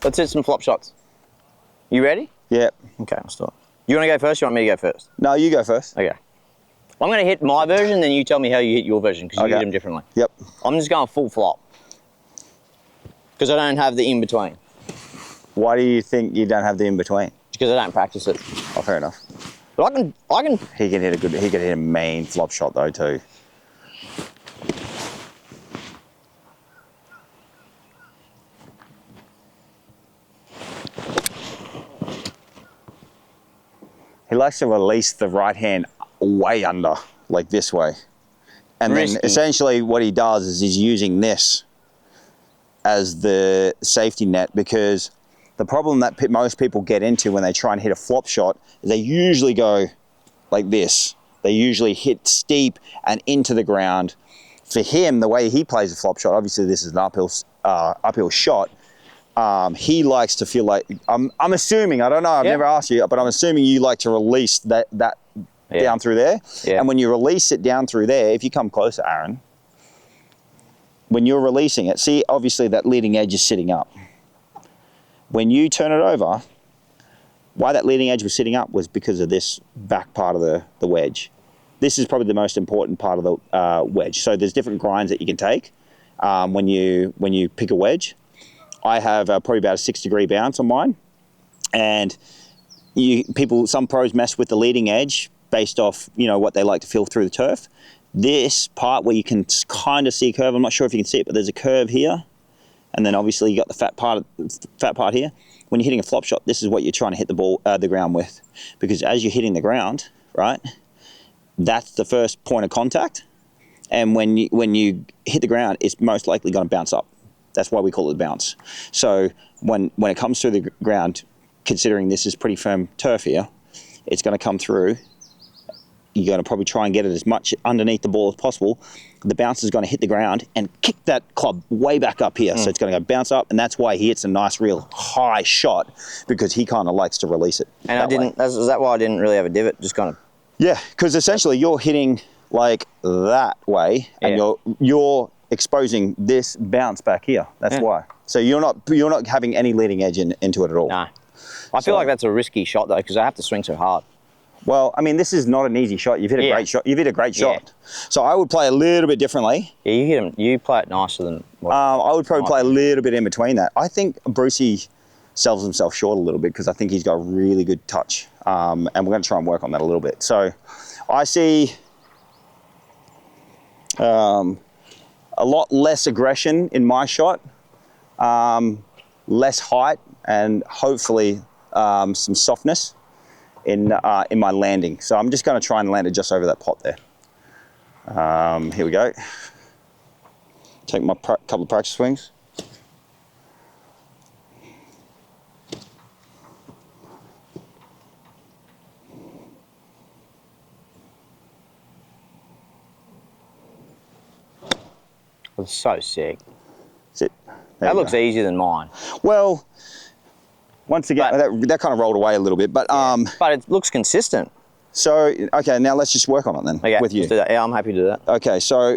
Let's hit some flop shots. You ready? Yep. Okay, I'll start. You want to go first? Or you want me to go first? No, you go first. Okay. I'm going to hit my version, then you tell me how you hit your version, because you hit them differently. Yep. I'm just going full flop. Because I don't have the in-between. Why do you think you don't have the in-between? Because I don't practice it. Oh, fair enough. But I can... He could hit a mean flop shot though too. He likes to release the right hand way under, like this way. And then essentially what he does is he's using this as the safety net, because the problem that most people get into when they try and hit a flop shot is they usually go like this. They usually hit steep and into the ground. For him, the way he plays a flop shot, obviously this is an uphill shot. He likes to feel like, I'm assuming, I don't know, I've never asked you, but I'm assuming you like to release that down through there. Yeah. And when you release it down through there, if you come closer, Aaron, when you're releasing it, see, obviously that leading edge is sitting up. When you turn it over, why that leading edge was sitting up was because of this back part of the wedge. This is probably the most important part of the wedge. So there's different grinds that you can take when you pick a wedge. I have probably about a 6-degree bounce on mine, and some pros mess with the leading edge based off what they like to feel through the turf. This part where you can kind of see a curve, I'm not sure if you can see it, but there's a curve here, and then obviously you got the fat part here. When you're hitting a flop shot, this is what you're trying to hit the ground with, because as you're hitting the ground, right, that's the first point of contact, and when you hit the ground, it's most likely going to bounce up. That's why we call it a bounce. So when it comes through the ground, considering this is pretty firm turf here, it's going to come through. You're going to probably try and get it as much underneath the ball as possible. The bounce is going to hit the ground and kick that club way back up here. So it's going to go bounce up, and that's why he hits a nice, real high shot, because he kind of likes to release it. And is that why I didn't really have a divot? Just kind of. Yeah, because essentially you're hitting like that way, and you're exposing this bounce back here. That's why. So you're not having any leading edge into it at all. No. I feel like that's a risky shot though, because I have to swing so hard. Well, I mean, this is not an easy shot. You've hit a great shot. You've hit a great shot. So I would play a little bit differently. Yeah, you play it nicer than what I would probably play a little bit in between that. I think Brucey sells himself short a little bit, because I think he's got a really good touch. And we're going to try and work on that a little bit. So I see a lot less aggression in my shot, less height, and hopefully some softness in my landing. So I'm just going to try and land it just over that pot there. Here we go. Take my couple of practice swings. It's so sick. That's it. That looks easier than mine. Well, once again, that kind of rolled away a little bit, but it looks consistent. So okay, now let's just work on it then with you. Let's do that. Yeah, I'm happy to do that. Okay, so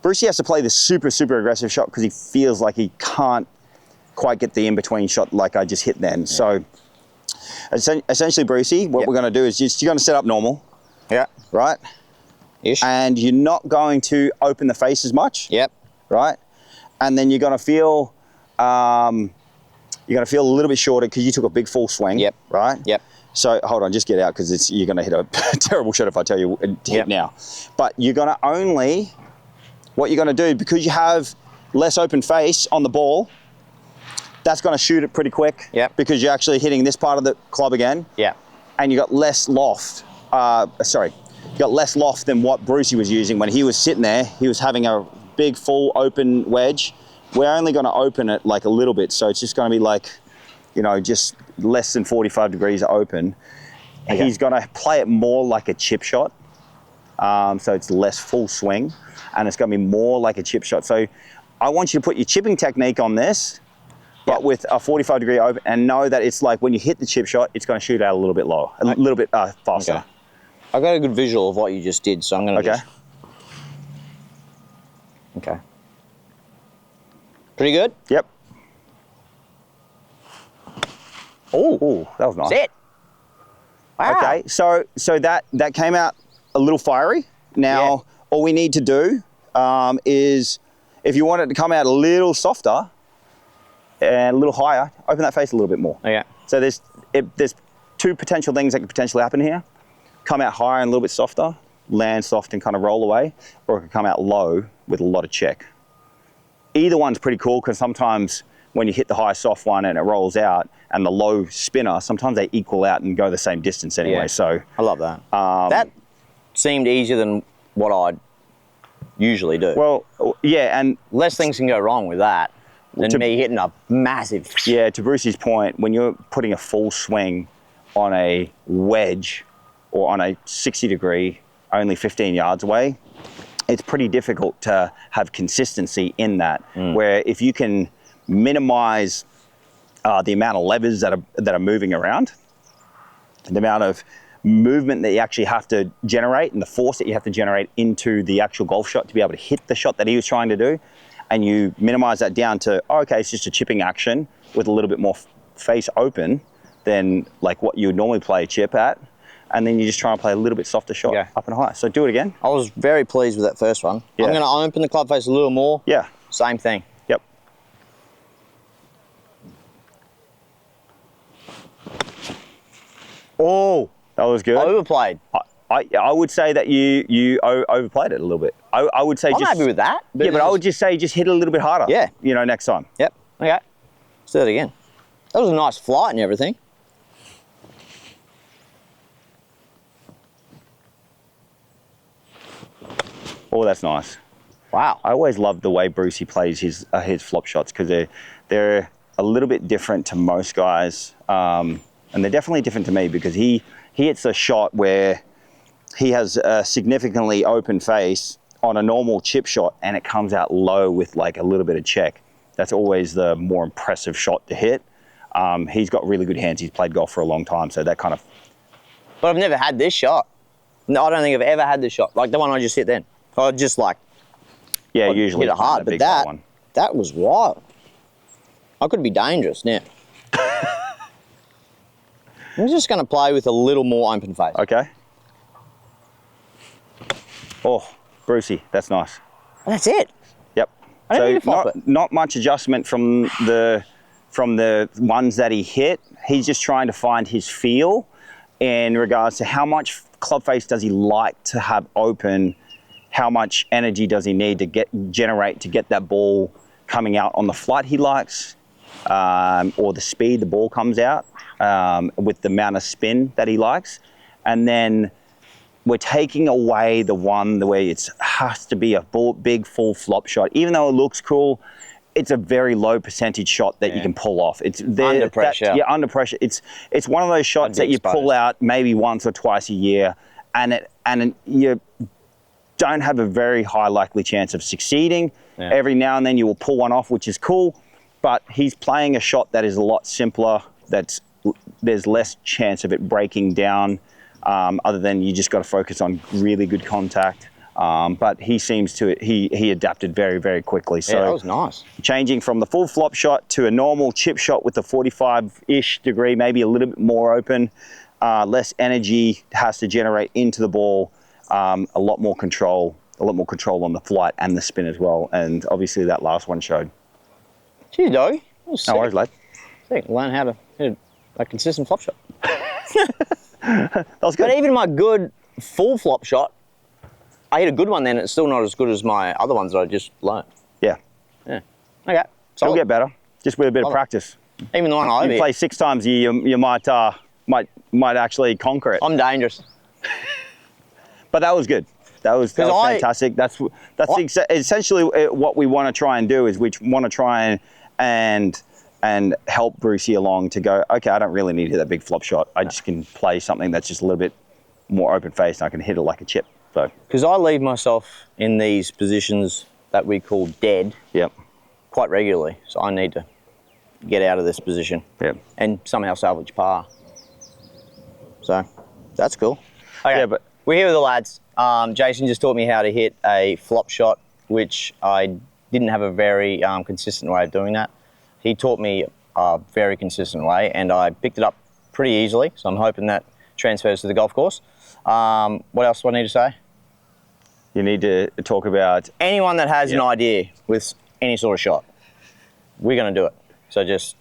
Brucey has to play this super aggressive shot because he feels like he can't quite get the in-between shot like I just hit then. So essentially, Brucey, what we're going to do is you're going to set up normal. Yeah. Right. Ish. And you're not going to open the face as much. Yep. Right. And then you're going to feel a little bit shorter because you took a big full swing. Yep. Right. Yep. So hold on, just get out because you're going to hit a terrible shot if I tell you to hit now. But you're going to what you're going to do, because you have less open face on the ball, that's going to shoot it pretty quick. Yep. Because you're actually hitting this part of the club again. Yeah. And you got less loft. You got less loft than what Brucey was using when he was sitting there. He was having a big full open wedge. We're only going to open it like a little bit, so it's just going to be like, just less than 45 degrees open. Okay. He's going to play it more like a chip shot, so it's less full swing, and it's going to be more like a chip shot. So I want you to put your chipping technique on this, but with a 45 degree open, and know that it's like when you hit the chip shot, it's going to shoot out a little bit lower, a little bit faster. Okay. I got a good visual of what you just did, so I'm going to Okay. Pretty good? Yep. Oh, that was nice. Sit. Wow. Okay, so that came out a little fiery. Now, all we need to do is, if you want it to come out a little softer and a little higher, open that face a little bit more. Okay. So there's two potential things that could potentially happen here. Come out higher and a little bit softer, land soft and kind of roll away, or it could come out low with a lot of check. Either one's pretty cool, because sometimes when you hit the high soft one and it rolls out, and the low spinner, sometimes they equal out and go the same distance anyway. Yeah. So I love that. That seemed easier than what I'd usually do. well, yeah, and Less things can go wrong with that than me hitting a massive. yeah, to Brucey's point, when you're putting a full swing on a wedge or on a 60 degree, only 15 yards away, it's pretty difficult to have consistency in that. Where if you can minimize the amount of levers that are moving around, the amount of movement that you actually have to generate, and the force that you have to generate into the actual golf shot to be able to hit the shot that he was trying to do, and you minimize that down to, oh, okay, it's just a chipping action with a little bit more face open than like what you would normally play a chip at, and then you just try and play a little bit softer shot up and high. So do it again. I was very pleased with that first one. Yeah. I'm going to open the club face a little more. Yeah. Same thing. Yep. Oh, That was good. overplayed. I would say that you overplayed it a little bit. I would say I'm just happy with that. yeah, but I would just say just hit it a little bit harder. Yeah. You know, next time. Yep. Okay. Let's do it again. That was a nice flight and everything. Oh, that's nice. Wow. I always love the way Brucey plays his flop shots, because they're a little bit different to most guys, and they're definitely different to me, because he hits a shot where he has a significantly open face on a normal chip shot, and it comes out low with like a little bit of check. That's always the more impressive shot to hit. He's got really good hands. He's played golf for a long time, so that kind of. But I've never had this shot. No, I don't think I've ever had this shot. Like the one I just hit then. I just like. Yeah, I'd usually hit it hard, but that was wild. I could be dangerous now. I'm just going to play with a little more open face. Okay. Oh, Brucey, that's nice. That's it. Yep. I don't need to flop it. Not much adjustment from the ones that he hit. He's just trying to find his feel in regards to how much club face does he like to have open, how much energy does he need to generate to get that ball coming out on the flight he likes, or the speed the ball comes out with the amount of spin that he likes. And then we're taking away the one where it has to be a big full flop shot. Even though it looks cool, it's a very low percentage shot that you can pull off. It's under pressure. Yeah, under pressure. It's one of those shots that you pull out maybe once or twice a year, and you don't have a very high likely chance of succeeding. Yeah. Every now and then you will pull one off, which is cool, but he's playing a shot that is a lot simpler. There's less chance of it breaking down, other than you just got to focus on really good contact. But he seems to, he adapted very, very quickly. So yeah, that was nice. Changing from the full flop shot to a normal chip shot with a 45-ish degree, maybe a little bit more open, less energy has to generate into the ball, a lot more control on the flight and the spin as well. And obviously that last one showed. Gee, doggy. No worries, lad. Sick. Learn how to hit a consistent flop shot. That was good. But even my good full flop shot, I hit a good one then. It's still not as good as my other ones that I just learned. Yeah. Yeah. Okay. It'll get better, just with a bit of practice. Even the one I You play 6 times a year, you might actually conquer it. I'm dangerous. But that was good. That was fantastic. That's essentially what we want to try and do. Is we want to try and help Brucey along to go, okay, I don't really need to hit that big flop shot. I just can play something that's just a little bit more open faced, and I can hit it like a chip. So because I leave myself in these positions that we call dead. Yep. Quite regularly. So I need to get out of this position. Yep. And somehow salvage par. So that's cool. Okay. Yeah, but we're here with the lads. Jason just taught me how to hit a flop shot, which I didn't have a very consistent way of doing that. He taught me a very consistent way, and I picked it up pretty easily, so I'm hoping that transfers to the golf course. What else do I need to say? You need to talk about... Anyone that has an idea with any sort of shot, we're going to do it. So just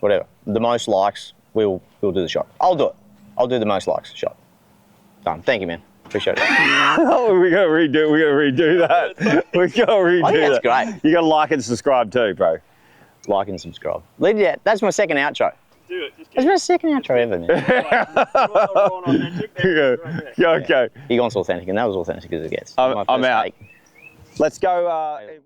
whatever. The most likes, we'll do the shot. I'll do it. I'll do the most likes shot. Done. Thank you, man. Appreciate it. Oh, we gotta redo that. We gotta redo I think that. that's great. You gotta like and subscribe too, bro. Like and subscribe. That's my second outro. Do it. Just That's my second outro ever, man. Yeah, okay. He wants authentic, and that was authentic as it gets. I'm My first out. take. Let's go.